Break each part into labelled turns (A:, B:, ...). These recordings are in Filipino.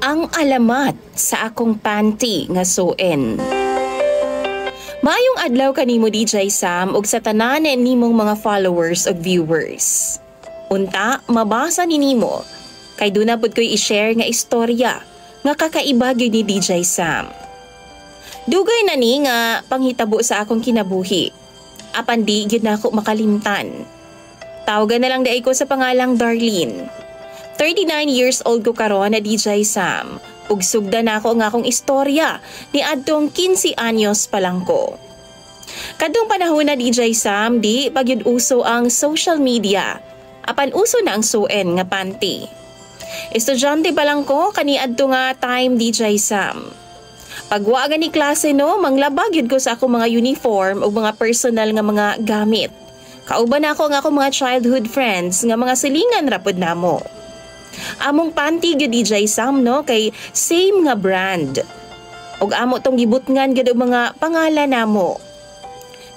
A: Ang alamat sa akong panty nga suon. Maayong adlaw kanimo DJ Sam ug sa tanan nimong mga followers ug viewers. Unta, mabasa ni nimo kay duna pud ko'y i-share nga istorya nga kakaiba gyud ni DJ Sam. Dugay na ni nga panghitabo sa akong kinabuhi. Apan di gyud na ako makalimtan. Tawagan na lang dai ko sa pangalang Darlene. 39 years old ko karon na DJ Sam. Ug sugda na ako nga akong istorya ni adtong 15 anyos pa lang ko. Kadtong panahon na DJ Sam, di pagyud uso ang social media. Apan uso na ang suon nga panty. Estudyante pa lang ko kani adto nga time DJ Sam. Pagwa ni klase no, manglabag yun ko sa akong mga uniform o mga personal nga mga gamit. Kauban ako nga akong mga childhood friends nga mga silingan rapod namo. Among panty gyud DJ Sam no kay same nga brand. Ug amo tong gibutngan gyud og mga pangalan namo.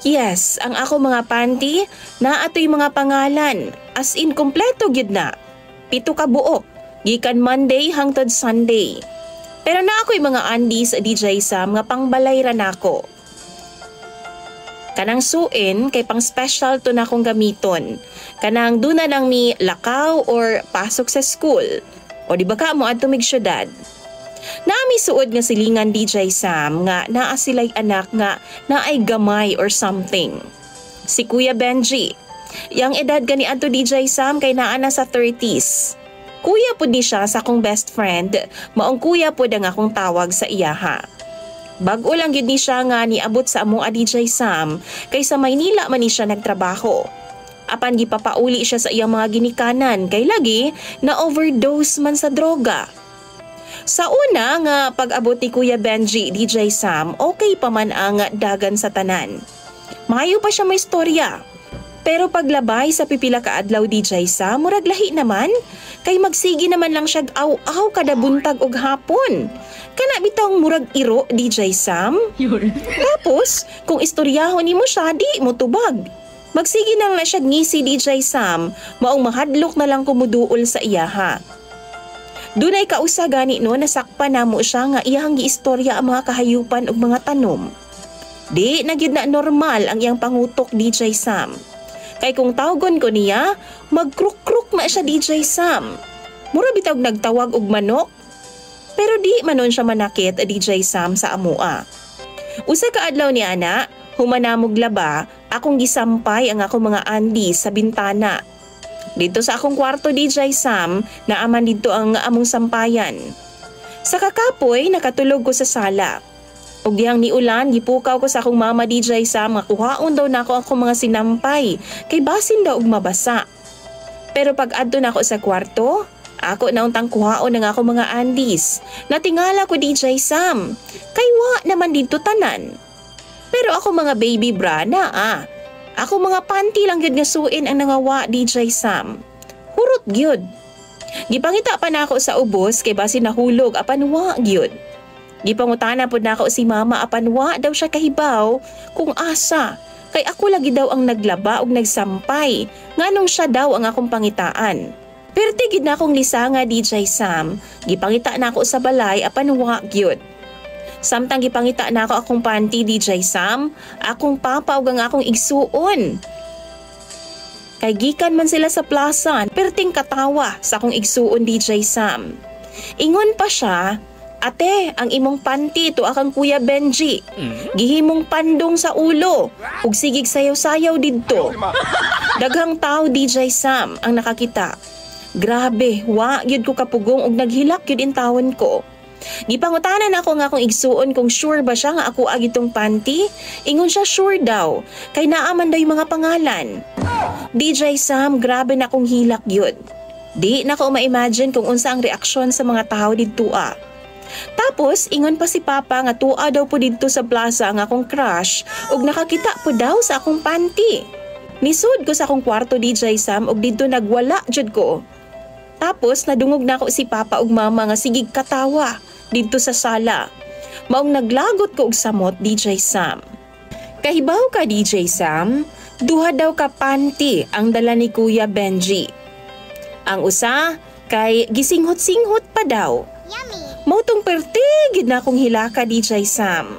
A: Yes, ang ako mga panty na atoy mga pangalan as in kompleto gyud na. 7 ka buok gikan Monday hangtod Sunday. Pero na ako'y mga undies DJ Sam nga pangbalay ra nako. Kanang suin kay pang special to na akong gamiton. Kanang duna lang mi lakaw or pasok sa school. O di ba ka mo adto mig syudad? Naami suod nga silingan DJ Sam nga naa sila'y anak nga naay gamay or something. Si Kuya Benji. Yang edad gani adto DJ Sam kay naa na sa 30s. Kuya pud ni siya sa akong best friend, maong kuya pud ang akong tawag sa iyaha. Bag-o lang gid ni siya nga niabot sa among DJ Sam kay sa Maynila man ni siya nagtrabaho. Apan gipapauli siya sa iyang mga ginikanan kay lagi na overdose man sa droga. Sa una nga pag-abot ni Kuya Benji DJ Sam, okay pa man ang dagan sa tanan. Maayo pa siya may istorya. Pero paglabay sa pipila ka adlaw DJ Sam, murag lahi naman. Kay magsigi naman lang siya aw-aw kada buntag og hapon. Kana bitong murag iro DJ Sam. Tapos, kung istoryahon nimo siya, di mo tubag. Magsigi nang na siya ngisi DJ Sam, maong mahadlok na lang kumuduol sa iyaha. Dunay kausa gani no nasakpan namo siya nga iyang giistorya ang mga kahayupan ug mga tanom. Di na gyud na normal ang iyang pangutok DJ Sam. Kay kung tawgon ko niya, magkruk-kruk ma siya DJ Sam. Mura bitaw nagtawag og manok. Pero di manon siya manakit DJ Sam sa amua. Usa ka adlaw ni ana, humanamog laba, akong gisampay ang akong mga andi sa bintana. Dito sa akong kwarto DJ Sam, naaman dito ang among sampayan. Sa kakapoy, nakatulog ko sa sala. Og dihang niulan, gipukaw ko sa akong mama DJ Sam nga kuhaon daw nako akong mga sinampay kay basin daw og mabasa. Pero pag adto nako sa kwarto, ako nauntang kuhaon ng ako mga andis. Natingala ko DJ Sam, kay wa naman dito tanan. Pero ako mga baby bra na Ako mga panty lang gyud nga suin ang nangawa DJ Sam. Hurot gyud. Gipangita pa nako sa ubos kay basin nahulog apan wa gyud. Gipangutana pod nako si mama apan wa daw siya kahibaw kung asa. Kay ako lagi daw ang naglaba og nagsampay. Nganong siya daw ang akong pangitaan. Pero tigid na akong lisanga DJ Sam. Gipangita nako sa balay apan wa gyud. Samtang gipangita nako akong panty DJ Sam, akong papa ug ang akong igsuon. Kay gikan man sila sa plaza, perting katawa sa akong igsuon DJ Sam. Ingon pa siya, "Ate, ang imong panty to akang Kuya Benji. Gihimong pandong sa ulo ug sigig sayaw-sayaw didto." Daghang tao DJ Sam ang nakakita. Grabe, wa gyud ko kapugong ug naghilak gyud in tawon ko. Gipangutanan ako nga akong igsuon kung sure ba siya nga ako agitong panty. Ingon siya sure daw, kay naaman daw yung mga pangalan. DJ Sam, grabe na akong hilak gyud. Di na ko ma-imagine kung unsa ang reaksyon sa mga tao didto Tapos, ingon pa si Papa nga tua daw po dito sa plaza ang akong crush ug nakakita po daw sa akong panty. Nisud ko sa akong kwarto DJ Sam ug dito nagwala jud ko. Tapos, nadungog na ako si Papa ug Mama nga sigig katawa dito sa sala. Maong naglagot ko og samot DJ Sam. Kahibaw ka DJ Sam, duha daw ka panty ang dala ni Kuya Benji. Ang usa kay gisinghot-singhot pa daw.
B: Yummy.
A: Mautong pertigid na akong hilaka DJ Sam.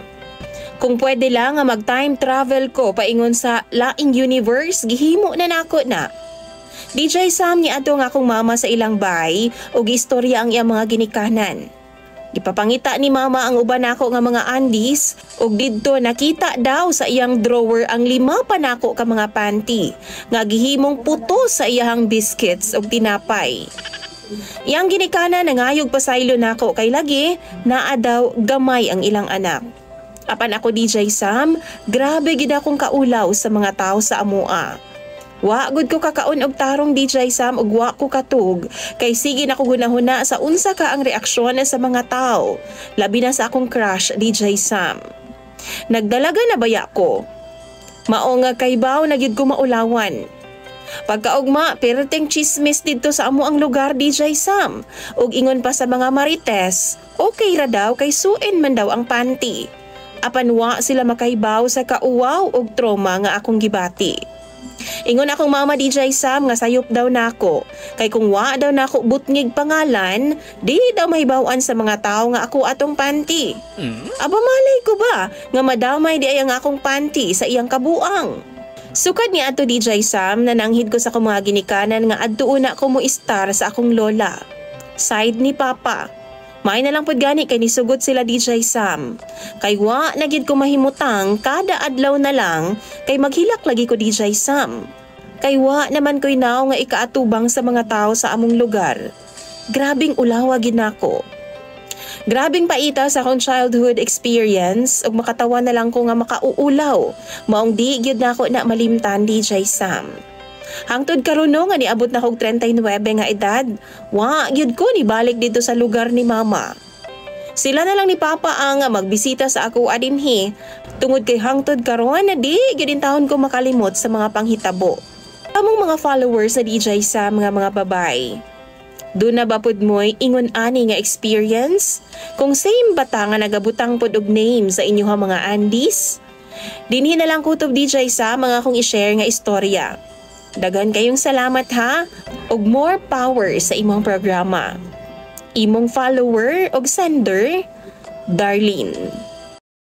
A: Kung pwede lang nga mag-time travel ko paingon sa laing universe, gihimo na nako na. DJ Sam ni ato nga akong mama sa ilang bay o gistorya ang iyang mga ginikanan. Gipapangita ni mama ang uban nako nga mga andis ug didto nakita daw sa iyang drawer ang 5 pa nako ka mga panty nga gihimong puto sa iyang biscuits ug tinapay. Iyang ginikanan nangayog pasaylo nako kay lagi naa daw gamay ang ilang anak. Apan ako DJ Sam, grabe gid akong kaulaw sa mga tao sa amua. Wa gud ko kakaon og tarong DJ Sam ug wa ko katug kay sige na ko gunahuna sa unsa ka ang reaksyon sa mga tao, labi na sa akong crush DJ Sam. Nagdalaga na baya ko. Mao nga kay baw na gyud ko maulawan. Pagkaugma, perteng chismis dito sa amo ang lugar DJ Sam ug ingon pa sa mga marites, okay ra daw kay suin man daw ang panty. Apan wa sila makaibaw sa kauwaw og trauma nga akong gibati. Ingon akong mama DJ Sam nga sayop daw nako kay kung wa daw nako butngig pangalan, di daw mahibawan sa mga tao nga ako atong panty. Aba malay ko ba nga madamay di ay ang akong panty sa iyang kabuang. Sukad ni ato DJ Sam na nanghid ko sa akong mga ginikanan nga adtuon na ko mo istar sa akong lola. Side ni Papa. May na lang pud gani kay nisugot sila DJ Sam. Kay wa na gid ko mahimutang kada adlaw na lang kay maghilak lagi ko DJ Sam. Kay wa naman ko'y naw nga ikaatubang sa mga tao sa among lugar. Grabing ulawa gid nako. Grabing paita sa akong childhood experience ug makatawa na lang ko nga makauulaw. Maong di gyud nako na malimtan DJ Sam. Hangtod karon no nga niabot na kog 39 nga edad, wa gyud ko ni balik dito sa lugar ni mama. Sila na lang ni Papa ang magbisita sa ako adinhi, tungod kay hangtod karon na di gyud intawon ko makalimot sa mga panghitabo. Among mga followers sa DJ Sam nga mga babay. Doon na ba pud mo'y ingon ani nga experience? Kung same bata nga nagabutang pud og name sa inyo mga andis? Dinhi na lang kutob DJ Sam mga akong i-share nga istorya. Dagan kayong salamat ha, ug more power sa imong programa. Imong follower ug sender, Darlene.